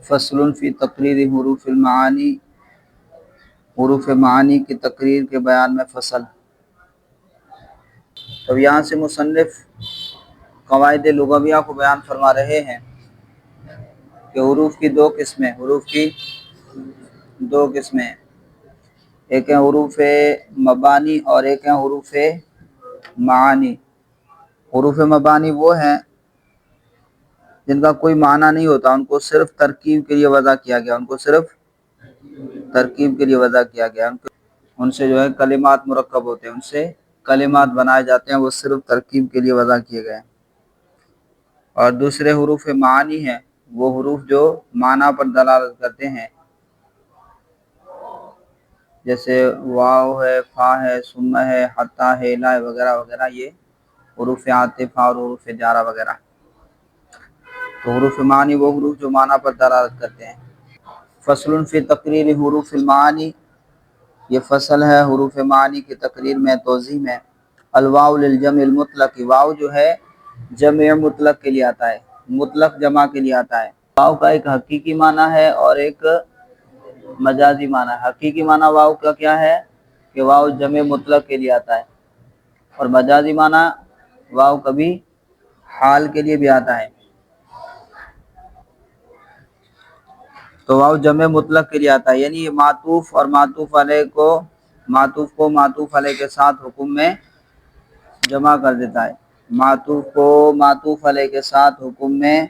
فصل فی تقریر حروف المعانی، حروف معانی کی تقریر کے بیان میں فصل۔ تو یہاں سے مصنف قواعد لغویہ کو بیان فرما رہے ہیں کہ حروف کی دو قسمیں، حروف کی دو قسمیں، ایک ہے حروف مبانی اور ایک ہے حروف معانی۔ حروف مبانی وہ ہیں جن کا کوئی معنی نہیں ہوتا، ان کو صرف ترکیب کے لیے وضع کیا گیا، ان کو صرف ترکیب کے لیے وضع کیا گیا، ان سے جو ہے کلمات مرکب ہوتے ہیں، ان سے کلمات بنائے جاتے ہیں، وہ صرف ترکیب کے لیے وضع کیے گئے ہیں۔ اور دوسرے حروف معانی ہیں، وہ حروف جو معنی پر دلالت کرتے ہیں، جیسے واو ہے، فا ہے، ثم ہے، حتی ہے، لا وغیرہ وغیرہ، یہ حروف عاطفہ اور حروف جارہ وغیرہ۔ تو حروف معانی وہ حروف جو معنی پر دلالت کرتے ہیں۔ فصل فی تقریر حروف المعانی، یہ فصل ہے حروف معانی کی تقریر میں، توضیح میں۔ الواو للجمع المطلق، واو جو ہے جمع مطلق کے لیے آتا ہے، مطلق جمع کے لیے آتا ہے۔ واو کا ایک حقیقی معنی ہے اور ایک مجازی معنی ہے۔ حقیقی معنی واو کا کیا ہے کہ واو جمع مطلق کے لیے آتا ہے، اور مجازی معنی واو کبھی حال کے لیے بھی آتا ہے۔ تو واو جمع مطلق کے لیے آتا ہے، یعنی یہ معطوف اور معطوف علیہ کو معطوف علیہ کے ساتھ حکم میں جمع کر دیتا ہے، معطوف کو معطوف علیہ کے ساتھ حکم میں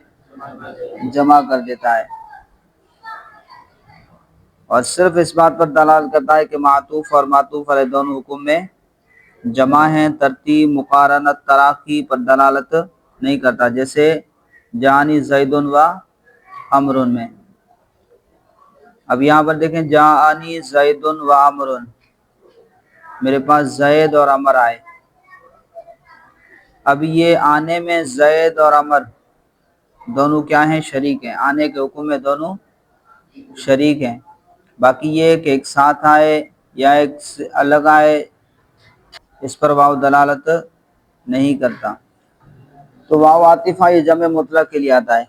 جمع کر دیتا ہے، اور صرف اس بات پر دلالت کرتا ہے کہ معطوف اور معطوف علیہ دونوں حکم میں جمع ہیں، ترتیب، مقارنت، تراخی پر دلالت نہیں کرتا، جیسے جانی زید و عمر میں۔ اب یہاں پر دیکھیں، جانی زید و عمر، میرے پاس زید اور عمر آئے۔ اب یہ آنے میں زید اور عمر دونوں کیا ہیں؟ شریک ہیں، آنے کے حکم میں دونوں شریک ہیں۔ باقی یہ کہ ایک ساتھ آئے یا ایک الگ آئے، اس پر واو دلالت نہیں کرتا۔ تو واو عاطفہ یہ جمع مطلق کے لیے آتا ہے،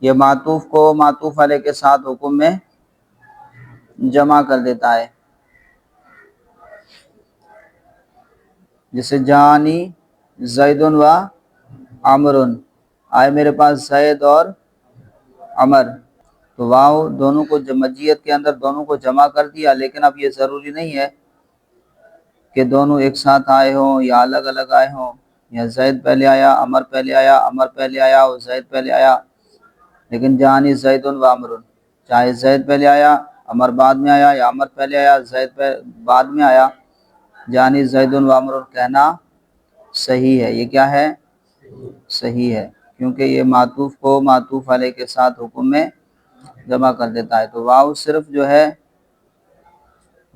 یہ معطوف کو معطوف علیہ کے ساتھ حکم میں جمع کر دیتا ہے، جیسے جانی زید و عمر، آئے میرے پاس زید اور عمر۔ تو واو دونوں کو جمعیت کے اندر دونوں کو جمع کر دیا، لیکن اب یہ ضروری نہیں ہے کہ دونوں ایک ساتھ آئے ہوں یا الگ الگ آئے ہوں، یا زید پہلے آیا، عمر پہلے آیا، عمر پہلے آیا اور زید پہلے آیا۔ لیکن جانی زید و عمر، چاہے زید پہلے آیا، عمر بعد میں آیا، یا عمر پہلے آیا، زید بعد میں آیا، جانی زید و عمر کہنا صحیح ہے۔ یہ کیا ہے؟ صحیح ہے، کیونکہ یہ معطوف کو معطوف علیہ کے ساتھ حکم میں جمع کر دیتا ہے۔ تو واو صرف جو ہے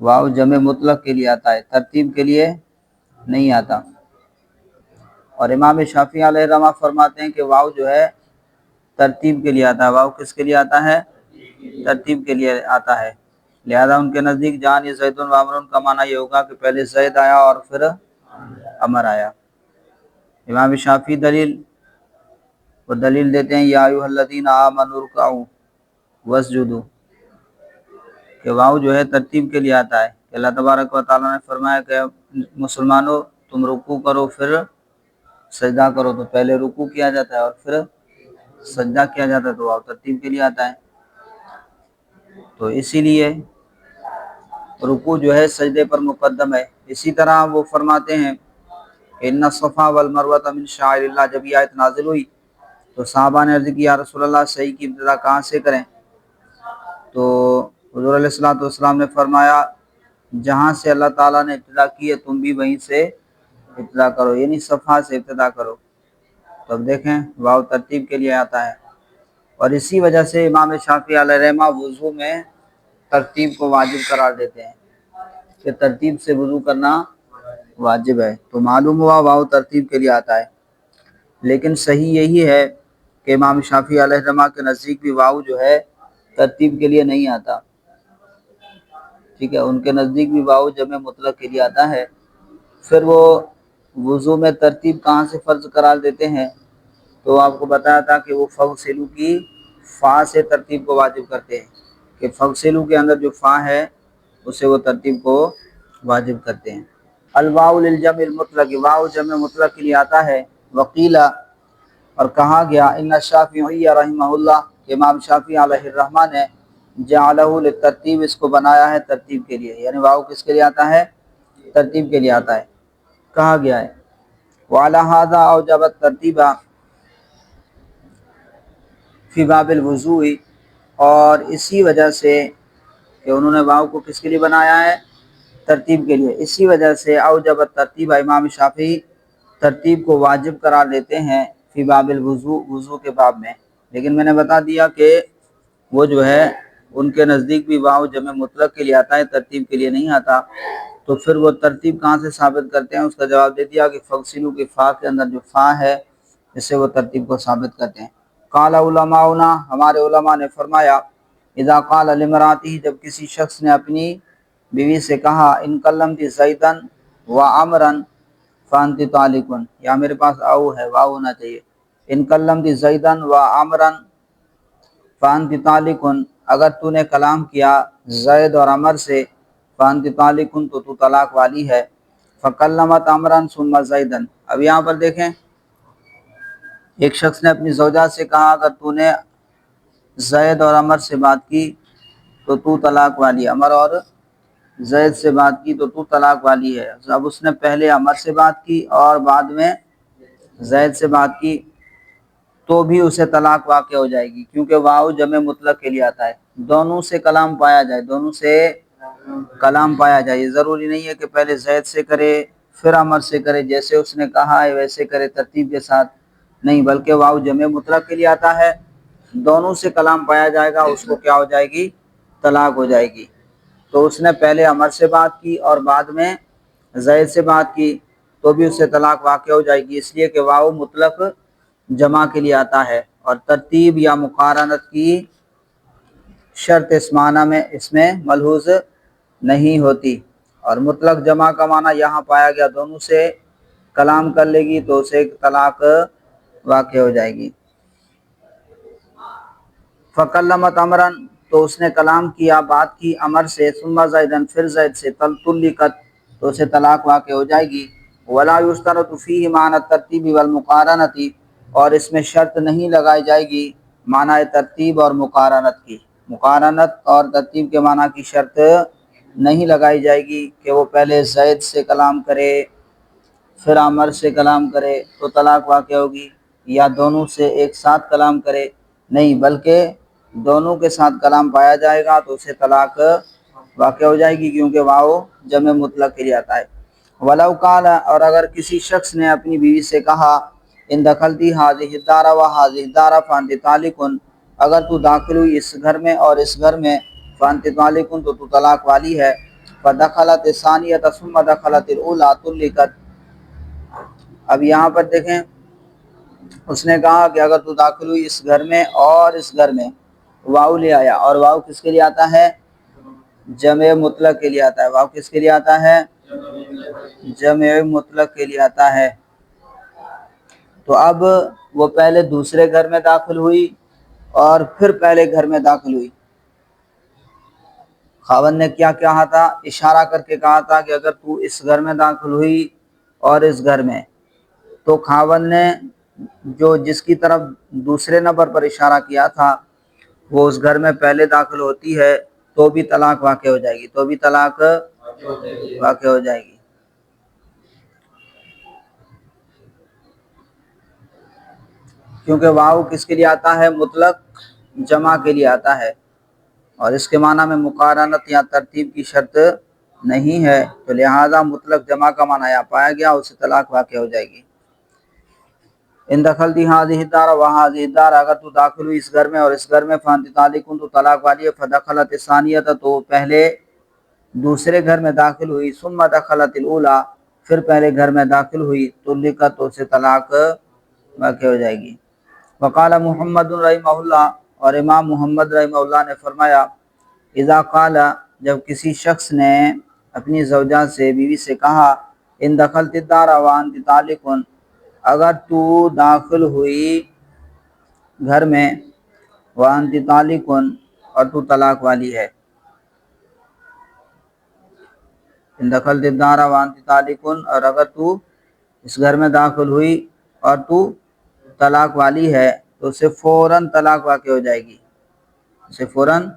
واو جمع مطلق کے لیے آتا ہے، ترتیب کے لیے نہیں آتا۔ اور امام شافعی علیہ الرحمہ فرماتے ہیں کہ واو جو ہے ترتیب کے لیے آتا ہے۔ واو کس کے لیے آتا ہے؟ ترتیب کے لیے آتا ہے، لہذا ان کے نزدیک جانی زید و عمر کا معنی یہ ہوگا کہ پہلے زید آیا اور پھر عمر آیا۔ امام شافعی دلیل دیتے ہیں، یا ایھا الذین آمنوا ارکعوا واسجدوا، کہ واو جو ہے ترتیب کے لیے آتا ہے، کہ اللہ تبارک و تعالیٰ نے فرمایا کہ مسلمانوں تم رکوع کرو پھر سجدہ کرو، تو پہلے رکوع کیا جاتا ہے اور پھر سجدہ کیا جاتا ہے، تو واو ترتیب کے لیے آتا ہے۔ تو اسی لیے رکوع جو ہے سجدے پر مقدم ہے۔ اسی طرح وہ فرماتے ہیں ان الصفا والمروۃ من شعائر اللہ، جب یہ آیت نازل ہوئی تو صحابہ نے عرض کی یا رسول اللہ صحیح کی ابتدا کہاں سے کریں؟ تو حضور علیہ الصلوۃ والسلام نے فرمایا جہاں سے اللہ تعالیٰ نے ابتدا کی ہے تم بھی وہیں سے ابتدا کرو، یعنی صفحہ سے ابتدا کرو۔ تو اب دیکھیں واو ترتیب کے لیے آتا ہے، اور اسی وجہ سے امام شافعی علیہ الرحمہ وضو میں ترتیب کو واجب قرار دیتے ہیں کہ ترتیب سے وضو کرنا واجب ہے۔ تو معلوم ہوا واو ترتیب کے لیے آتا ہے، لیکن صحیح یہی ہے کہ امام شافعی علیہ الرحمہ کے نزدیک بھی واو جو ہے ترتیب کے لیے نہیں آتا، ٹھیک ہے، ان کے نزدیک بھی واو جمع مطلق کے لیے آتا ہے۔ پھر وہ وضو میں ترتیب کہاں سے فرض قرار دیتے ہیں تو آپ کو بتایا تھا کہ وہ فغسلو کی فا سے ترتیب کو واجب کرتے ہیں، کہ فغسلو کے اندر جو فا ہے اسے وہ ترتیب کو واجب کرتے ہیں۔ الواو للجمع المطلق، واو جمع مطلق کے لیے آتا ہے۔ وقیلا، اور کہا گیا، ان الشافعی رحمہ اللہ، کہ امام شافعی علیہ الرحمہ نے جعلہ للترتیب، اس کو بنایا ہے ترتیب کے لیے، یعنی واو کس کے لیے آتا ہے؟ ترتیب کے لیے آتا ہے۔ کہا گیا ہے وعلی ھذا اوجب الترتیب فی باب الوضوء، اور اسی وجہ سے کہ انہوں نے واو کو کس کے لیے بنایا ہے؟ ترتیب کے لیے، اسی وجہ سے اوجب الترتیب، امام شافعی ترتیب کو واجب قرار دیتے ہیں فی باب الوضوء، وضو کے باب میں۔ لیکن میں نے بتا دیا کہ وہ جو ہے ان کے نزدیک بھی واو جمع مطلق کے لیے آتا ہے، ترتیب کے لیے نہیں آتا۔ تو پھر وہ ترتیب کہاں سے ثابت کرتے ہیں؟ اس کا جواب دے دیا کہ فغسلو کی فا کے اندر جو فا ہے اس سے وہ ترتیب کو ثابت کرتے ہیں۔ قال علماؤنا، ہمارے علماء نے فرمایا، اذا قال لامرأته، جب کسی شخص نے اپنی بیوی سے کہا، ان کلمت زیدن و عمرا فانت طالق، یا میرے پاس او ہے، واو ہونا چاہیے، ان کلمت زیدن و عمرا فانت طالق، اگر تو نے کلام کیا زید اور عمر سے، فانت طالق، تو تو طلاق والی ہے۔ فکلمت عمرا ثم زیدن، اب یہاں پر دیکھیں، ایک شخص نے اپنی زوجہ سے کہا اگر تو نے زید اور عمر سے بات کی تو تو طلاق والی ہے، عمر اور زید سے بات کی تو تو طلاق والی ہے۔ اب اس نے پہلے عمر سے بات کی اور بعد میں زید سے بات کی تو بھی اسے طلاق واقع ہو جائے گی، کیونکہ واو جمع مطلق کے لیے آتا ہے، دونوں سے کلام پایا جائے، دونوں سے کلام پایا جائے۔ یہ ضروری نہیں ہے کہ پہلے زید سے کرے پھر عمر سے کرے، جیسے اس نے کہا ہے ویسے کرے ترتیب کے ساتھ، نہیں، بلکہ واو جمع مطلق کے لیے آتا ہے، دونوں سے کلام پایا جائے گا، اس کو کیا ہو جائے گی؟ طلاق ہو جائے گی۔ تو اس نے پہلے عمر سے بات کی اور بعد میں زید سے بات کی تو بھی اسے طلاق واقع ہو جائے گی، اس لیے کہ واو مطلق جمع کے لیے آتا ہے، اور ترتیب یا مقارنت کی شرط اس معنی میں اس میں ملحوظ نہیں ہوتی، اور مطلق جمع کا معنی یہاں پایا گیا، دونوں سے کلام کر لے گی تو اسے طلاق واقع ہو جائے گی۔ فکلمت عمرن، تو اس نے کلام کیا، بات کی عمر سے، ثم زیدن، پھر زید سے، طلقت، تو اسے طلاق واقع ہو جائے گی۔ ولا یشترط فیہ معنی الترتیب والمقارنۃ، اور اس میں شرط نہیں لگائی جائے گی معنی ترتیب اور مقارنت کی، مقارنت اور ترتیب کے معنی کی شرط نہیں لگائی جائے گی کہ وہ پہلے زید سے کلام کرے پھر عمر سے کلام کرے تو طلاق واقع ہوگی، یا دونوں سے ایک ساتھ کلام کرے، نہیں، بلکہ دونوں کے ساتھ کلام پایا جائے گا تو اسے طلاق واقع ہو جائے گی، کیونکہ واو جمع مطلق کے لیے آتا ہے۔ ولو قال، اور اگر کسی شخص نے اپنی بیوی سے کہا، ان دخلتی هذه الدار وهذه الدار فانت طالق، اگر تو داخل ہوئی اس گھر میں اور اس گھر میں، فانت طالق، تو تو طلاق والی ہے۔ فدخلت الثانیۃ ثم دخلت الاولى طلقت، اب یہاں پر دیکھیں، اس نے کہا کہ اگر تو داخل ہوئی اس گھر میں اور اس گھر میں، واو لے آیا، اور واو کس کے لیے آتا ہے؟ جمع مطلق کے لیے آتا ہے۔ واو کس کے لیے آتا ہے؟ جمع مطلق کے لیے آتا ہے۔ تو اب وہ پہلے دوسرے گھر میں داخل ہوئی اور پھر پہلے گھر میں داخل ہوئی۔ خاوند نے کیا کہا تھا؟ اشارہ کر کے کہا تھا کہ اگر تو اس گھر میں داخل ہوئی اور اس گھر میں، تو خاوند نے جو جس کی طرف دوسرے نمبر پر اشارہ کیا تھا وہ اس گھر میں پہلے داخل ہوتی ہے تو بھی طلاق واقع ہو جائے گی، تو بھی طلاق واقع ہو جائے گی۔ کیونکہ واو کس کے لیے آتا ہے؟ مطلق جمع کے لیے آتا ہے، اور اس کے معنی میں مقارنت یا ترتیب کی شرط نہیں ہے، تو لہذا مطلق جمع کا معنی یہاں پایا گیا، اسے طلاق واقع ہو جائے گی۔ ان دخلتی هذه الدار وهذه الدار، اگر تو داخل ہوئی اس گھر میں اور اس گھر میں، فانت طالق، تو طلاق والی ہے۔ فدخلت الثانیۃ، تو پہلے دوسرے گھر میں داخل ہوئی، ثم دخلت الاولى، پھر پہلے گھر میں داخل ہوئی، طلقت، تو اسے طلاق واقع ہو جائے گی۔ وقال محمد رحمہ اللہ، اور امام محمد رحمہ اللہ نے فرمایا، اذا قال، جب کسی شخص نے اپنی زوجہ سے، بیوی سے کہا، ان دخلت الدار وانت طالق، اگر تو داخل ہوئی گھر میں، وانت طالقن اور تو طلاق والی ہے، ان دخلت الدار وانت طالقن، اور اگر تو اس گھر میں داخل ہوئی اور تو طلاق والی ہے تو اسے فوراً طلاق واقع ہو جائے گی، اسے فوراً۔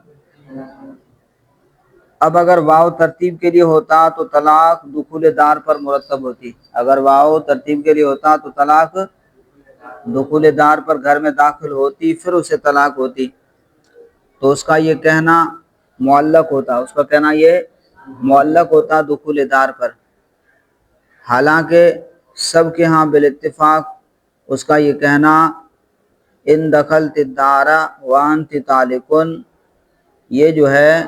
اب اگر واو ترتیب کے لیے ہوتا تو طلاق دخول دار پر مرتب ہوتی، اگر واو ترتیب کے لیے ہوتا تو طلاق دخول دار پر گھر میں داخل ہوتی، پھر اسے طلاق ہوتی، تو اس کا یہ کہنا معلق ہوتا، اس کا کہنا یہ معلق ہوتا دخول دار پر، حالانکہ سب کے ہاں بالاتفاق اس کا یہ کہنا ان دخلت الدار وانت طالقن، یہ جو ہے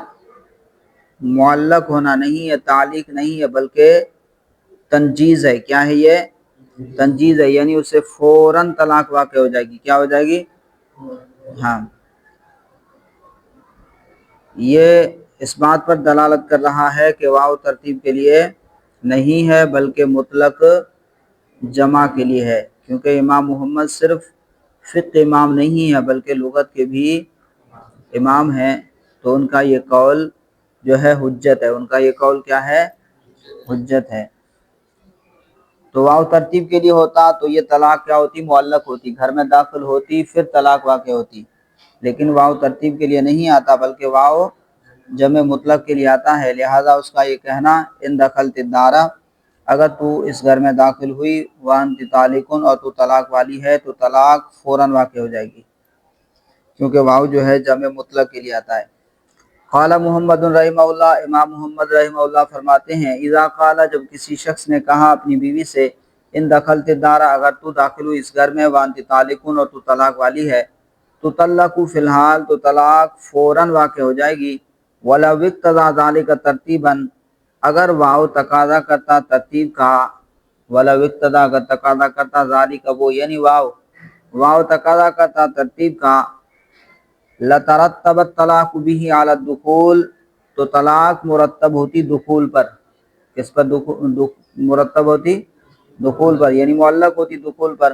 معلق ہونا نہیں ہے، تعلیق نہیں ہے، بلکہ تنجیز ہے۔ کیا ہے یہ؟ تنجیز ہے، یعنی اسے فوراً طلاق واقع ہو جائے گی۔ کیا ہو جائے گی؟ ہاں، یہ اس بات پر دلالت کر رہا ہے کہ واو ترتیب کے لیے نہیں ہے بلکہ مطلق جمع کے لیے ہے، کیونکہ امام محمد صرف فقہ امام نہیں ہے بلکہ لغت کے بھی امام ہیں، تو ان کا یہ قول جو ہے حجت ہے، ان کا یہ قول کیا ہے؟ حجت ہے۔ تو واو ترتیب کے لیے ہوتا تو یہ طلاق کیا ہوتی؟ معلق ہوتی، گھر میں داخل ہوتی پھر طلاق واقع ہوتی، لیکن واو ترتیب کے لیے نہیں آتا بلکہ واو جمع مطلق کے لیے آتا ہے، لہذا اس کا یہ کہنا ان دخلت الدار، اگر تو اس گھر میں داخل ہوئی، وانت طالقن اور تو طلاق والی ہے، تو طلاق فوراً واقع ہو جائے گی، کیونکہ واو جو ہے جمع مطلق کے لیے آتا ہے۔ قال محمد رحمہ اللہ، امام محمد رحمہ اللہ فرماتے ہیں، اذا قال، جب کسی شخص نے کہا اپنی بیوی سے، ان دخلت الدار، اگر تو داخل ہوئی اس گھر میں، وانت طالقن اور تو طلاق والی ہے، تو طلق فی الحال، تو طلاق فوراً واقع ہو جائے گی، ولو اقتضى ذلك ترتیبا، اگر واو تقاضا کرتا ترتیب کا، ولو اقتضى، اگر تقاضا کرتا، ذالک وہ یعنی واو تقاضا کرتا ترتیب کا، لترتب الطلاق به على الدخول، تو طلاق مرتب ہوتی دخول پر، کس پر؟ مرتب ہوتی دخول پر، یعنی معلق ہوتی دخول پر،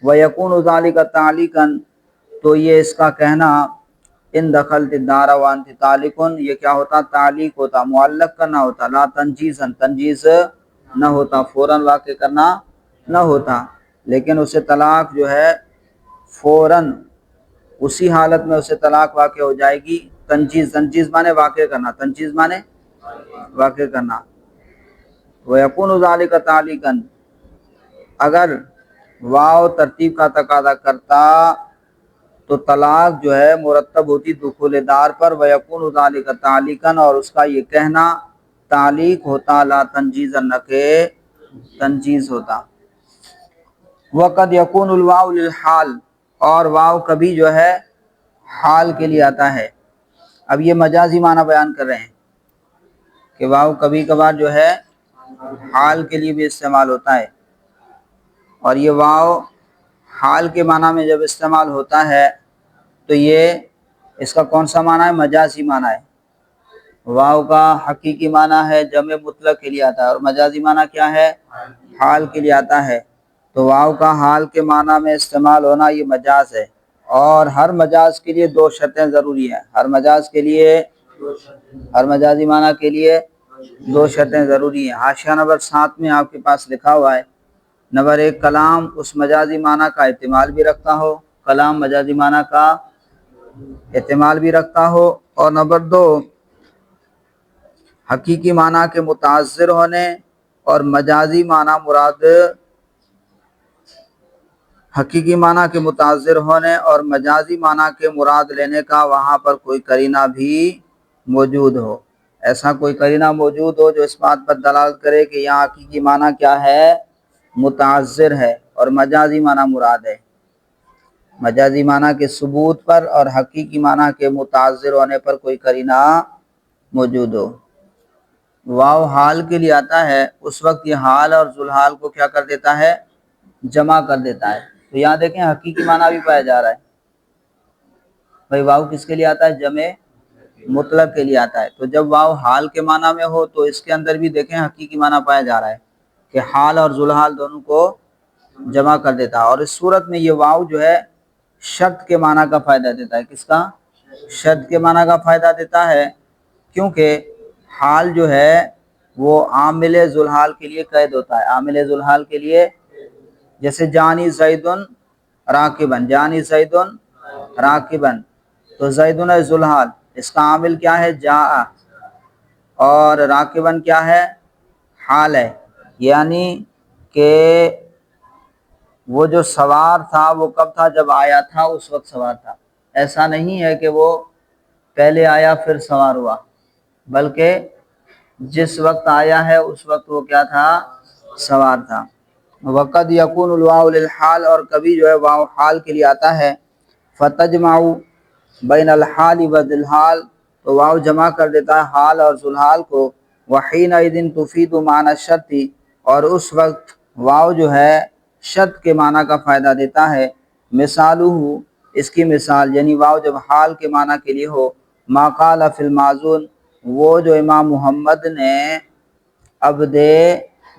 ويكون ذلك تعلیقا، تو یہ اس کا کہنا ان دخلت الدار وانت طالقن، یہ کیا ہوتا؟ تعلیق ہوتا، معلق کرنا ہوتا، لا تنجیزا، تنجیز نہ ہوتا، فوراً واقع کرنا نہ ہوتا، لیکن اسے طلاق جو ہے فوراً اسی حالت میں اسے طلاق واقع ہو جائے گی۔ تنجیز، تنجیز مانے واقع کرنا، تنجیز مانے واقع کرنا، وَيَكُونُ ذَلِكَ تَعْلِيقًا، اگر واو ترتیب کا تقاضا کرتا تو طلاق جو ہے مرتب ہوتی دخول دار پر، وَيَكُونُ ذَلِكَ تَعْلِيقًا، اور اس کا یہ کہنا تعلیق ہوتا، لا تنجیزا، نہ کہ تنجیز ہوتا۔ وَقَدْ يَكُونُ الْوَاوُ لِلْحَالِ، اور واو کبھی جو ہے حال کے لیے آتا ہے۔ اب یہ مجازی معنی بیان کر رہے ہیں کہ واو کبھی کبھار جو ہے حال کے لیے بھی استعمال ہوتا ہے، اور یہ واو حال کے معنی میں جب استعمال ہوتا ہے تو یہ اس کا کون سا معنی ہے؟ مجازی معنی ہے۔ واو کا حقیقی معنی ہے جمع مطلق کے لیے آتا ہے، اور مجازی معنی کیا ہے؟ حال کے لیے آتا ہے، تو واو کا حال کے معنی میں استعمال ہونا یہ مجاز ہے، اور ہر مجاز کے لیے دو شرطیں ضروری ہیں، ہر مجاز کے لیے، ہر مجازی معنی کے لیے دو شرطیں ضروری ہیں۔ حاشیہ نمبر 7 میں آپ کے پاس لکھا ہوا ہے، نمبر 1، کلام اس مجازی معنی کا احتمال بھی رکھتا ہو، کلام مجازی معنی کا احتمال بھی رکھتا ہو، اور نمبر 2، حقیقی معنی کے متعذر ہونے اور مجازی معنی مراد، حقیقی معنی کے متعذر ہونے اور مجازی معنی کے مراد لینے کا وہاں پر کوئی قرینہ بھی موجود ہو، ایسا کوئی قرینہ موجود ہو جو اس بات پر دلالت کرے کہ یہاں حقیقی معنی کیا ہے؟ متعذر ہے، اور مجازی معنی مراد ہے، مجازی معنی کے ثبوت پر اور حقیقی معنی کے متعذر ہونے پر کوئی قرینہ موجود ہو۔ واو حال کے لیے آتا ہے، اس وقت یہ حال اور ذوالحال کو کیا کر دیتا ہے؟ جمع کر دیتا ہے، تو یہاں دیکھیں حقیقی معنی بھی پایا جا رہا ہے، بھائی واو کس کے لیے آتا ہے؟ جمع مطلق کے لیے آتا ہے، تو جب واو حال کے معنی میں ہو تو اس کے اندر بھی دیکھیں حقیقی معنی پایا جا رہا ہے کہ حال اور ذوالحال دونوں کو جمع کر دیتا ہے، اور اس صورت میں یہ واو جو ہے شرط کے معنی کا فائدہ دیتا ہے. کس کا؟ شرط کے معنی کا فائدہ دیتا ہے، کیونکہ حال جو ہے وہ عامل ذوالحال کے لیے قید ہوتا ہے. عامل ذوالحال کے لیے، جیسے جانی زیدن راکبن، جانی زیدن راکبن، تو زیدن ہے ذوالحال، اس کا عامل کیا ہے؟ جاء، اور راکبن کیا ہے؟ حال ہے. یعنی کہ وہ جو سوار تھا وہ کب تھا؟ جب آیا تھا اس وقت سوار تھا. ایسا نہیں ہے کہ وہ پہلے آیا پھر سوار ہوا، بلکہ جس وقت آیا ہے اس وقت وہ کیا تھا؟ سوار تھا. وقد یکون الواو للحال، اور کبھی جو ہے واو حال کے لیے آتا ہے. فتجمع بین الحال و ذوالحال، تو واو جمع کر دیتا ہے حال اور ذوالحال کو. وحینئذ تفید معنی الشرط، اور اس وقت واو جو ہے شرط کے معنی کا فائدہ دیتا ہے. مثالہ، اس کی مثال، یعنی واو جب حال کے معنی کے لیے ہو. ما قال فی المازون، وہ جو امام محمد نے عبد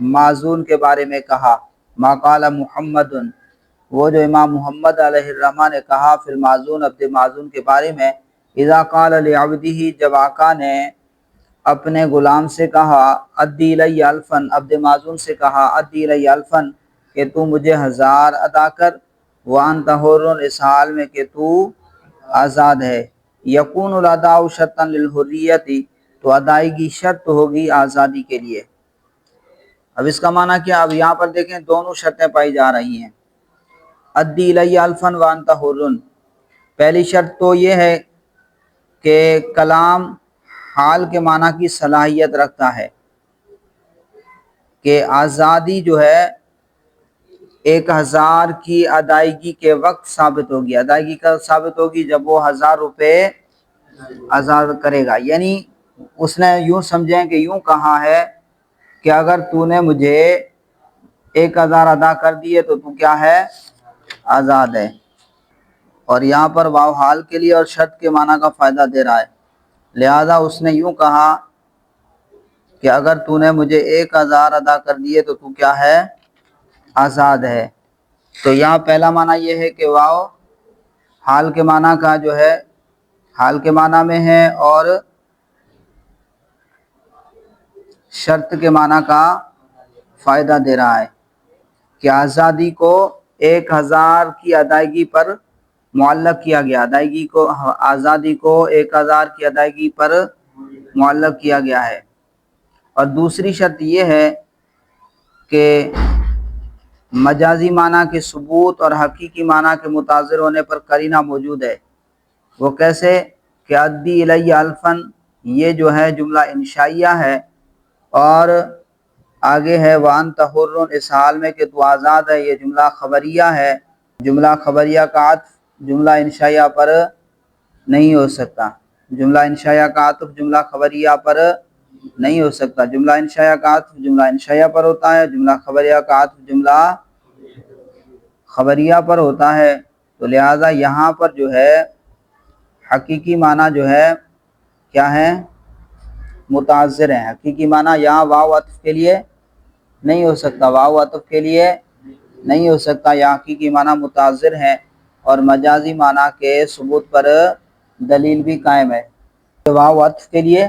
معزون کے بارے میں کہا. ما قال محمد، وہ جو امام محمد علیہ الرحمہ نے کہا فی المازون، عبد معزون کے بارے میں. اذا قال لعبدہ، جب آقا نے اپنے غلام سے کہا، ادی الی الفن، عبد معزون سے کہا ادی الی الفن، کہ تو مجھے 1000 ادا کر. وانت حر، اس حال میں کہ تو آزاد ہے. یکون الاداء شرطا للحریت، تو ادائیگی شرط ہوگی آزادی کے لیے. اب اس کا معنی کیا؟ اب یہاں پر دیکھیں دونوں شرطیں پائی جا رہی ہیں. ادی الی الفن وانت حر، پہلی شرط تو یہ ہے کہ کلام حال کے معنی کی صلاحیت رکھتا ہے، کہ آزادی جو ہے 1000 کی ادائیگی کے وقت ثابت ہوگی. ادائیگی کا ثابت ہوگی جب وہ 1000 روپے آزاد کرے گا. یعنی اس نے یوں سمجھیں کہ یوں کہا ہے کہ اگر تو نے مجھے 1000 ادا کر دیے تو تو کیا ہے؟ آزاد ہے. اور یہاں پر واو حال کے لیے اور شرط کے معنی کا فائدہ دے رہا ہے. لہذا اس نے یوں کہا کہ اگر تو نے مجھے 1000 ادا کر دیے تو تو کیا ہے؟ آزاد ہے. تو یہاں پہلا معنی یہ ہے کہ واو حال کے معنی کا جو ہے حال کے معنی میں ہے، اور شرط کے معنی کا فائدہ دے رہا ہے کہ آزادی کو 1000 کی ادائیگی پر معلق کیا گیا. ادائیگی کو، آزادی کو 1000 کی ادائیگی پر معلق کیا گیا ہے. اور دوسری شرط یہ ہے کہ مجازی معنی کے ثبوت اور حقیقی معنی کے متاثر ہونے پر قرینہ موجود ہے. وہ کیسے؟ کہ ادی الی الفن، یہ جو ہے جملہ انشائیہ ہے، اور آگے ہے وانت حر، اس حال میں کہ تو آزاد ہے، یہ جملہ خبریہ ہے. جملہ خبریہ کا عطف جملہ انشائیہ پر نہیں ہو سکتا. جملہ انشائیہ کا عطف جملہ خبریہ پر نہیں ہو سکتا. جملہ انشائیہ کا عطف جملہ انشائیہ پر ہوتا ہے، جملہ خبریہ کا عطف جملہ خبریہ پر ہوتا ہے. تو لہٰذا یہاں پر جو ہے حقیقی معنی جو ہے کیا ہے؟ متاثر ہیں. حقیقی معنی یہاں واو عطف کے لیے نہیں ہو سکتا، واو عطف کے لیے نہیں ہو سکتا. یہاں حقیقی معنی متاثر ہیں، اور مجازی معنی کے ثبوت پر دلیل بھی قائم ہے. واو عطف کے لیے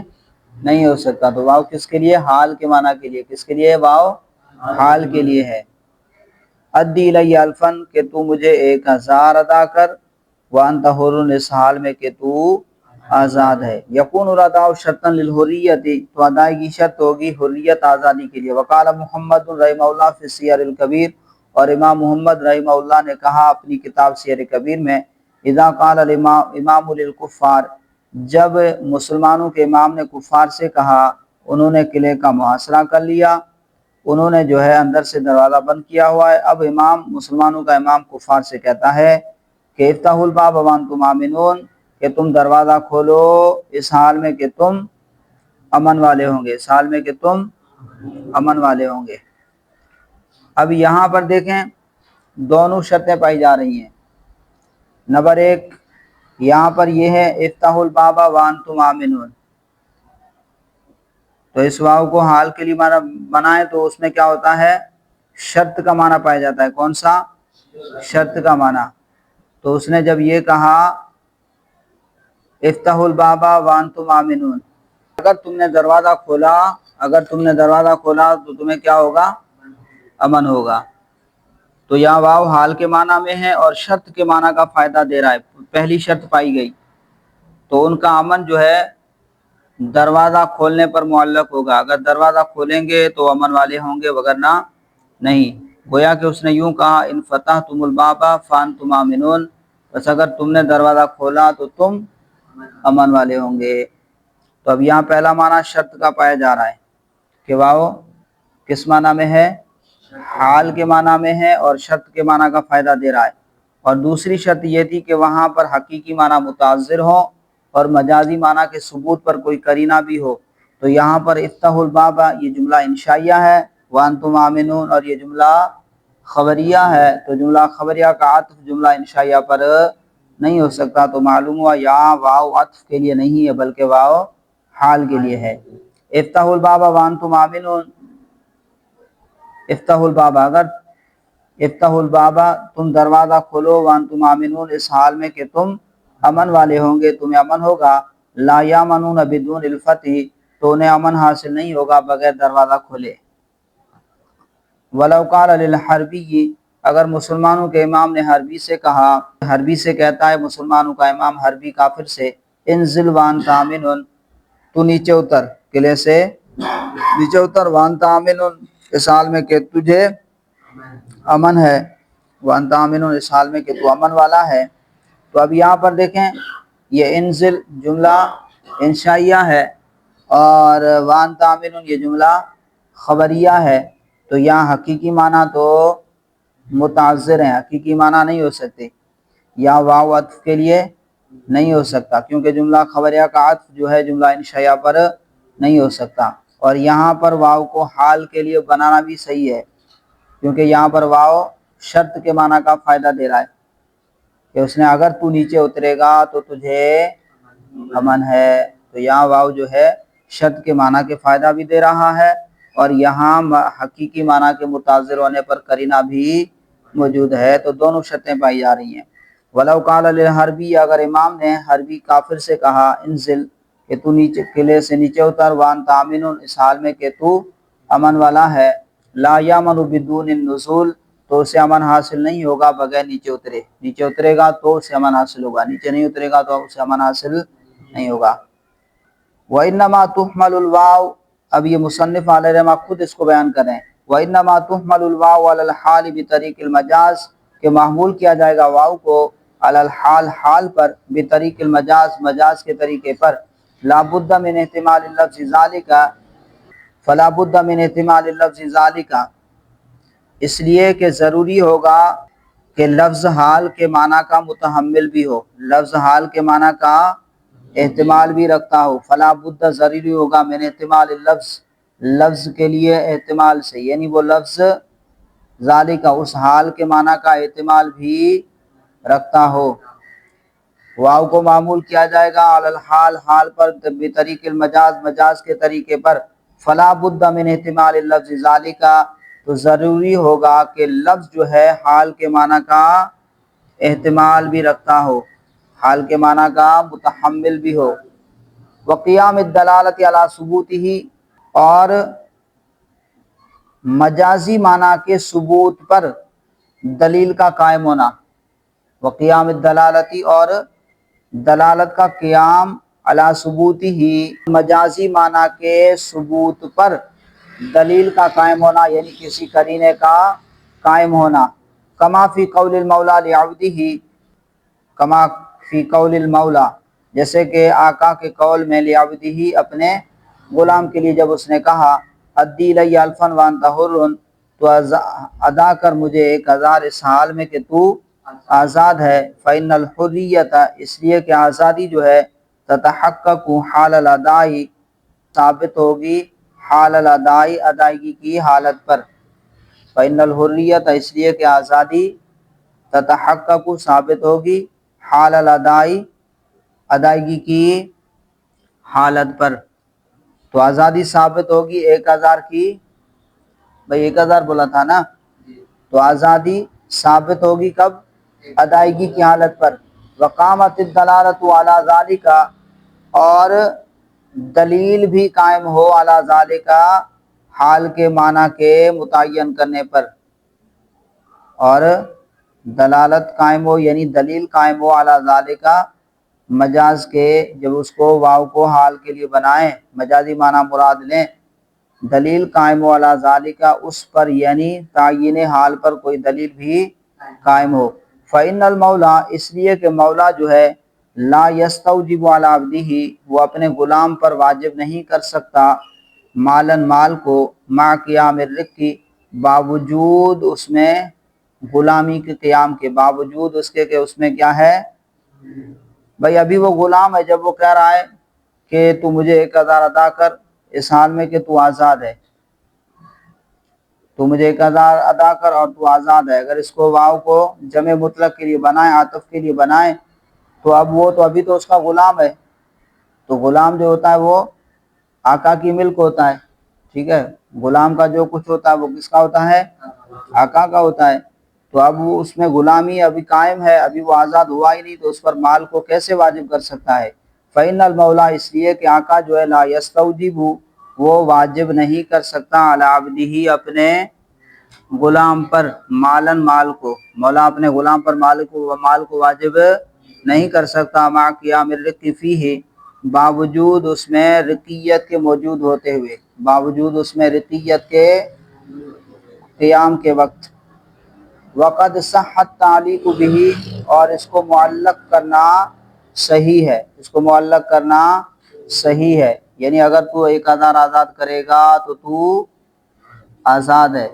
نہیں ہو سکتا، تو واو کس کے لیے؟ حال کے معنی کے لیے. کس کے لیے؟ واو حال کے لیے ہے. ادی الی الفن، کہ تو مجھے 1000 ادا کر. وانت حر، اس حال میں کہ تو آزاد ہے. یکون الاداء شرطا للحریت، تو ادائیگی شرط ہوگی حریت، آزادی کے لیے. وقال محمد رحمہ اللہ فی السیر الکبیر، اور امام محمد رحمہ اللہ نے کہا اپنی کتاب سیر کبیر میں، اذا قال الامام للکفار، جب مسلمانوں کے امام نے کفار سے کہا، انہوں نے قلعے کا محاصرہ کر لیا، انہوں نے جو ہے اندر سے دروازہ بند کیا ہوا ہے. اب امام، مسلمانوں کا امام کفار سے کہتا ہے کہ افتحوا الباب وانتم آمنون، کہ تم دروازہ کھولو اس حال میں کہ تم امن والے ہوں گے، اس حال میں کہ تم امن والے ہوں گے. اب یہاں پر دیکھیں دونوں شرطیں پائی جا رہی ہیں. نمبر 1 یہاں پر یہ ہے افتحوا الباب وانتم آمنون، تو اس واو کو حال کے لیے بنائیں تو اس میں کیا ہوتا ہے؟ شرط کا معنی پایا جاتا ہے. کون سا؟ شرط کا معنی. تو اس نے جب یہ کہا افتحوا الباب وانتم آمنون، اگر تم نے دروازہ کھولا تو تمہیں کیا ہوگا؟ امن ہوگا۔ تو یہاں واو حال کے معنی میں ہے اور شرط کے معنی کا فائدہ دے رہا ہے، پہلی شرط پائی گئی تو ان کا امن جو ہے دروازہ کھولنے پر معلق ہوگا، اگر دروازہ کھولیں گے تو امن والے ہوں گے وگرنہ نہیں۔ گویا کہ اس نے یوں کہا ان فتحتم الباب فانتم آمنون، بس اگر تم نے دروازہ کھولا تو تم امن والے ہوں گے۔ تو اب یہاں پہلا معنی شرط کا پایا جا رہا ہے کہ واو کس معنی میں ہے؟ حال کے معنی میں ہے اور شرط کے معنی کا فائدہ دے رہا ہے۔ اور دوسری شرط یہ تھی کہ وہاں پر حقیقی معنی متعذر ہو اور مجازی معنی کے ثبوت پر کوئی قرینہ بھی ہو۔ تو یہاں پر افتحوا الباب یہ جملہ انشائیہ ہے، وانتم آمنون اور یہ جملہ خبریہ ہے، تو جملہ خبریہ کا عطف جملہ انشائیہ پر نہیں ہو سکتا، تو معلوم ہوا یہاں واو عطف کے لیے نہیں ہے بلکہ واو حال کے لیے ہے۔ افتحوا الباب وانتم آمنون، افتحوا الباب اگر افتحوا الباب تم دروازہ کھولو وانتم آمنون اس حال میں کہ تم امن والے ہوں گے، تمہیں امن ہوگا۔ لا یامنون بدون الفتح تو انہیں امن حاصل نہیں ہوگا بغیر دروازہ کھولے۔ ولو قال للحربی اگر مسلمانوں کے امام نے حربی سے کہا، حربی سے کہتا ہے مسلمانوں کا امام حربی کافر سے انزل وانت آمنون تو نیچے اتر، قلعے سے نیچے اتر، وانت آمنون اس حال میں کہ تجھے امن ہے، وانت آمنون اس حال میں کہ تو امن والا ہے۔ تو اب یہاں پر دیکھیں یہ انزل جملہ انشائیہ ہے اور وانت آمنون یہ جملہ خبریہ ہے، تو یہاں حقیقی معنی تو متعذر ہیں، حقیقی معنی نہیں ہو سکتے، یہاں واو عطف کے لیے نہیں ہو سکتا کیونکہ جملہ خبریہ کا عطف جو ہے جملہ انشائیہ پر نہیں ہو سکتا، اور یہاں پر واو کو حال کے لیے بنانا بھی صحیح ہے کیونکہ یہاں پر واو شرط کے معنی کا فائدہ دے رہا ہے کہ اس نے اگر تو نیچے اترے گا تو تجھے امن ہے، تو یہاں واو جو ہے شرط کے معنی کے فائدہ بھی دے رہا ہے اور یہاں حقیقی معنی کے متعذر ہونے پر قرینہ بھی موجود ہے، تو دونوں شرطیں پائی جا رہی ہیں۔ ولو قال للحربی اگر امام نے حربی کافر سے کہا انزل کہ تو نیچے قلعے سے نیچے اتر، وانت آمنون اس حال میں کہ تو امن والا ہے، لا یامن بدون النزول تو اسے امن حاصل نہیں ہوگا بغیر نیچے اترے، نیچے اترے گا تو اسے امن حاصل ہوگا، نیچے نہیں اترے گا تو اسے امن حاصل نہیں ہوگا۔ وَإِنَّمَا تُحْمَلُ الْوَاوُ اب یہ مصنف علیہ رحمہ خود اس کو بیان کریں، وَإِنَّمَا تُحْمَلُ الْوَاوُ عَلَى الْحَالِ بِطَرِيقِ الْمَجَاز کہ محمول کیا جائے گا واو کو علی الحال حال پر، بطریق المجاز مجاز کے طریقے پر، لا بد من احتمال اللفظ ذالک فلا بد من احتمال اللفظ ذالک اس لیے کہ ضروری ہوگا کہ لفظ حال کے معنی کا متحمل بھی ہو، لفظ حال کے معنی کا احتمال بھی رکھتا ہو، فلا بد ضروری ہوگا من احتمال اللفظ لفظ کے لیے احتمال سے، یعنی وہ لفظ ذالک اس حال کے معنی کا احتمال بھی رکھتا ہو۔ واو کو معمول کیا جائے گا علی الحال حال پر بطریق المجاز مجاز کے طریقے پر، فلا بد من احتمال اللفظ ذالک تو ضروری ہوگا کہ لفظ جو ہے حال کے معنی کا احتمال بھی رکھتا ہو، حال کے معنی کا متحمل بھی ہو۔ وقیام الدلالۃ علی ثبوتہ اور مجازی معنی کے ثبوت پر دلیل کا قائم ہونا، وقیام الدلالتی اور دلالت کا قیام علی ثبوتہ مجازی معنی کے ثبوت پر دلیل کا قائم ہونا یعنی کسی قرینے کا قائم ہونا، کما فی قول المولا لعبدہ کما فی قول المولا جیسے کہ آقا کے قول میں لعبدہ اپنے غلام کے لیے جب اس نے کہا ادی الی الفا وانت حر تو ادا کر مجھے 1000 اس حال میں کہ تو آزاد ہے، فإن الحریۃ اس لیے کہ آزادی جو ہے تتحقق حال الادائی ثابت ہوگی حال الادائی ادائیگی کی حالت پر، فإن الحریۃ اس لیے کہ آزادی تتحقق ثابت ہوگی حال الادائی ادائیگی کی حالت پر، تو آزادی ثابت ہوگی 1000 کی، بھئی 1000 بولا تھا نا، تو آزادی ثابت ہوگی کب؟ ادائیگی کی حالت پر، وقامت الدلالۃ علی ذالک، اور دلیل بھی قائم ہو علی ذالک، حال کے معنی کے متعین کرنے پر، اور دلالت قائم ہو یعنی دلیل قائم ہو علی ذالک، مجاز کے، جب اس کو واو کو حال کے لیے بنائیں، مجازی معنی مراد لیں، دلیل قائم ہو علی ذالک، اس پر یعنی تعین حال پر کوئی دلیل بھی قائم ہو۔ فإن المولا، اس لیے کہ مولا جو ہے، لا یستوجب علی عبدہ، وہ اپنے غلام پر واجب نہیں کر سکتا، مالن مال کو، مع قیام الرق، باوجود اس میں غلامی کے قیام کے، باوجود اس کے کہ اس میں کیا ہے، بھئی ابھی وہ غلام ہے، جب وہ کہہ رہا ہے کہ تو مجھے 1000 ادا کر، اس حال میں کہ تو آزاد ہے، تو مجھے 1000 ادا کر اور تو آزاد ہے، اگر اس کو واو کو جمع مطلق کے لیے بنائیں، عاطف کے لیے بنائیں، تو اب وہ تو ابھی تو اس کا غلام ہے، تو غلام جو ہوتا ہے وہ آقا کی ملک ہوتا ہے، ٹھیک ہے، غلام کا جو کچھ ہوتا ہے وہ کس کا ہوتا ہے، آقا کا ہوتا ہے، تو اب وہ اس میں غلامی ابھی قائم ہے، ابھی وہ آزاد ہوا ہی نہیں، تو اس پر مال کو کیسے واجب کر سکتا ہے؟ فإن المولا، اس لیے کہ آقا جو ہے، لا یستوجب، وہ واجب نہیں کر سکتا، علی عبدہ، اپنے غلام پر، مالن مال کو، مولا اپنے غلام پر مال کو واجب نہیں کر سکتا، مع قیام الرق فیہ، باوجود اس میں رقیت کے موجود ہوتے ہوئے، باوجود اس میں رقیت کے قیام کے وقت، وقد صح التعلیق بہ، اور اس کو معلق کرنا صحیح ہے، اس کو معلق کرنا صحیح ہے، یعنی اگر تو 1000 آزاد کرے گا تو تو آزاد ہے،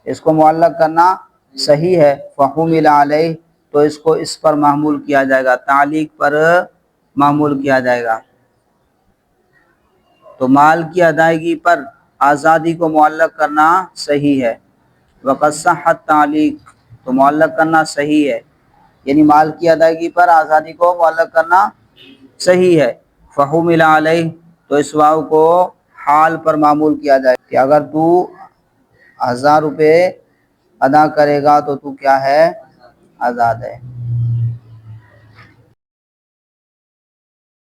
اس کو معلق کرنا صحیح ہے، فحمل علیہ، تو اس کو اس پر محمول کیا جائے گا، تعلیق پر محمول کیا جائے گا، تو مال کی ادائیگی پر آزادی کو معلق کرنا صحیح ہے، وقد صح التعلیق، تو معلق کرنا صحیح ہے، یعنی مال کی ادائیگی پر آزادی کو معلق کرنا صحیح ہے، فحمل علیہ، تو اس واو کو حال پر معمول کیا جائے کہ اگر تو 1000 روپے ادا کرے گا تو تو کیا ہے، آزاد ہے۔